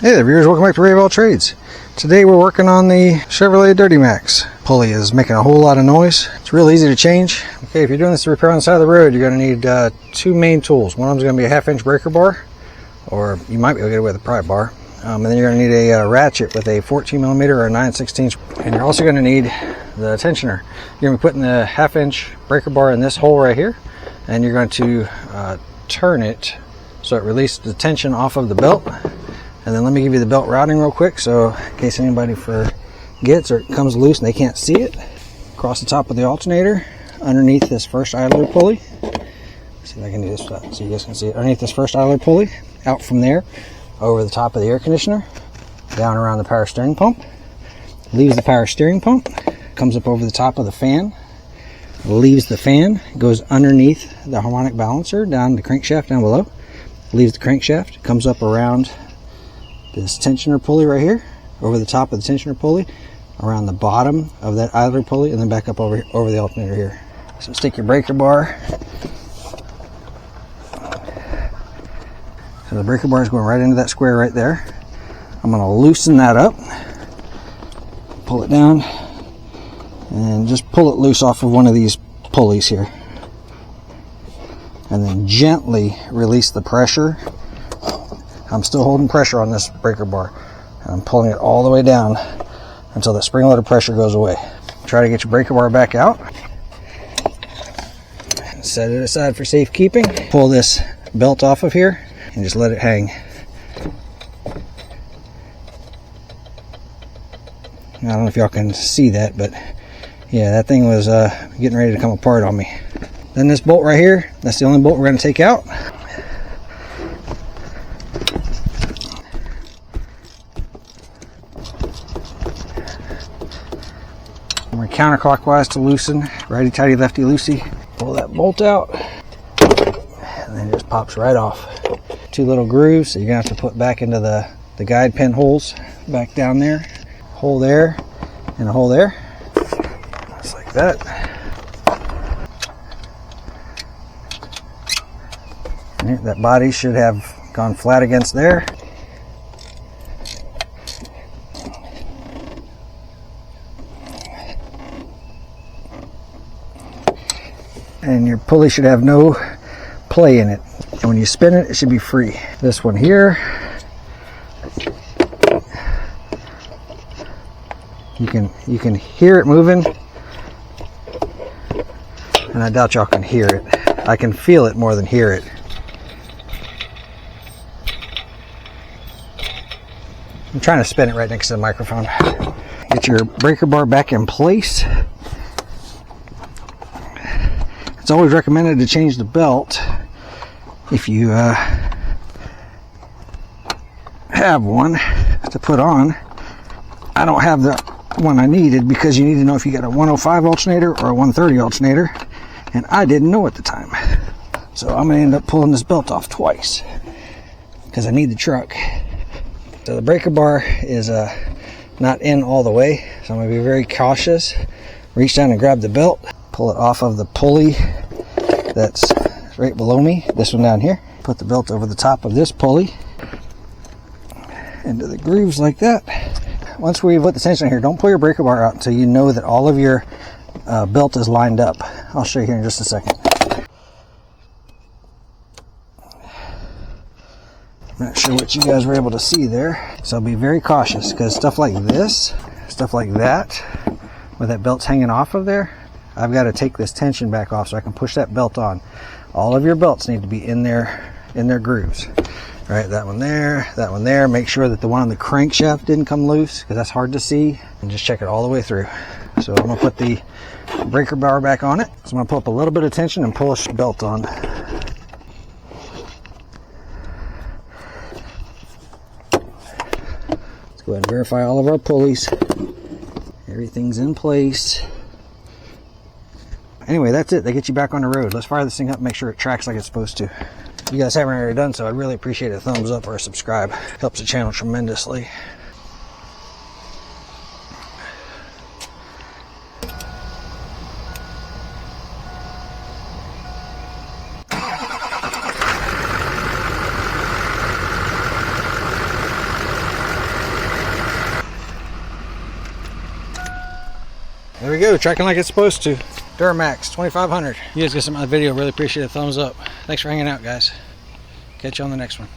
Hey there viewers, welcome back to Ray of All Trades. Today we're working on the Chevrolet Dirty Max. Pulley is making a whole lot of noise. It's real easy to change. Okay, if you're doing this to repair on the side of the road, you're going to need two main tools. One of them is going to be a 1/2-inch breaker bar, or you might be able to get it with a pry bar. And then you're going to need a ratchet with a 14mm or a 9/16. And you're also going to need the tensioner. You're going to be putting the 1/2-inch breaker bar in this hole right here, and you're going to turn it so it releases the tension off of the belt. And then let me give you the belt routing real quick, so in case anybody forgets or it comes loose and they can't see it. Across the top of the alternator, underneath this first idler pulley. See if I can do this so you guys can see it. Underneath this first idler pulley, out from there, over the top of the air conditioner, down around the power steering pump, leaves the power steering pump, comes up over the top of the fan, leaves the fan, goes underneath the harmonic balancer, down the crankshaft down below, leaves the crankshaft, comes up around this tensioner pulley right here, over the top of the tensioner pulley, around the bottom of that idler pulley, and then back up over the alternator here. So stick your breaker bar. So the breaker bar is going right into that square right there. I'm going to loosen that up, pull it down, and just pull it loose off of one of these pulleys here. And then gently release the pressure. I'm still holding pressure on this breaker bar. I'm pulling it all the way down until the spring-loaded pressure goes away. Try to get your breaker bar back out. Set it aside for safekeeping. Pull this belt off of here and just let it hang. I don't know if y'all can see that, but yeah, that thing was getting ready to come apart on me. Then this bolt right here, that's the only bolt we're going to take out. We're counterclockwise to loosen, righty-tighty, lefty-loosey. Pull that bolt out, and then it just pops right off. Two little grooves, so you're gonna have to put back into the guide pin holes back down there. Hole there, and a hole there, just like that. And that body should have gone flat against there. And your pulley should have no play in it. And when you spin it, it should be free. This one here, you can hear it moving, and I doubt y'all can hear it. I can feel it more than hear it. I'm trying to spin it right next to the microphone. Get your breaker bar back in place. It's always recommended to change the belt if you have one to put on. I don't have the one I needed because you need to know if you got a 105 alternator or a 130 alternator, and I didn't know at the time. So I'm going to end up pulling this belt off twice because I need the truck. So the breaker bar is not in all the way, so I'm going to be very cautious. Reach down and grab the belt. Pull it off of the pulley that's right below me, this one down here. Put the belt over the top of this pulley into the grooves like that. Once we put the tension here, don't pull your breaker bar out until you know that all of your belt is lined up. I'll show you here in just a second. I'm not sure what you guys were able to see there, so be very cautious because stuff like this, stuff like that, where that belt's hanging off of there, I've got to take this tension back off so I can push that belt on. All of your belts need to be in their grooves. All right, that one there, that one there. Make sure that the one on the crankshaft didn't come loose because that's hard to see. And just check it all the way through. So I'm going to put the breaker bar back on it. So I'm going to pull up a little bit of tension and pull a belt on. Let's go ahead and verify all of our pulleys. Everything's in place. Anyway, that's it. They get you back on the road. Let's fire this thing up and make sure it tracks like it's supposed to. If you guys haven't already done so, I'd really appreciate a thumbs up or a subscribe. Helps the channel tremendously. There we go, tracking like it's supposed to. Duramax 2500. You guys get some of the video, really appreciate a thumbs up. Thanks for hanging out, guys. Catch you on the next one.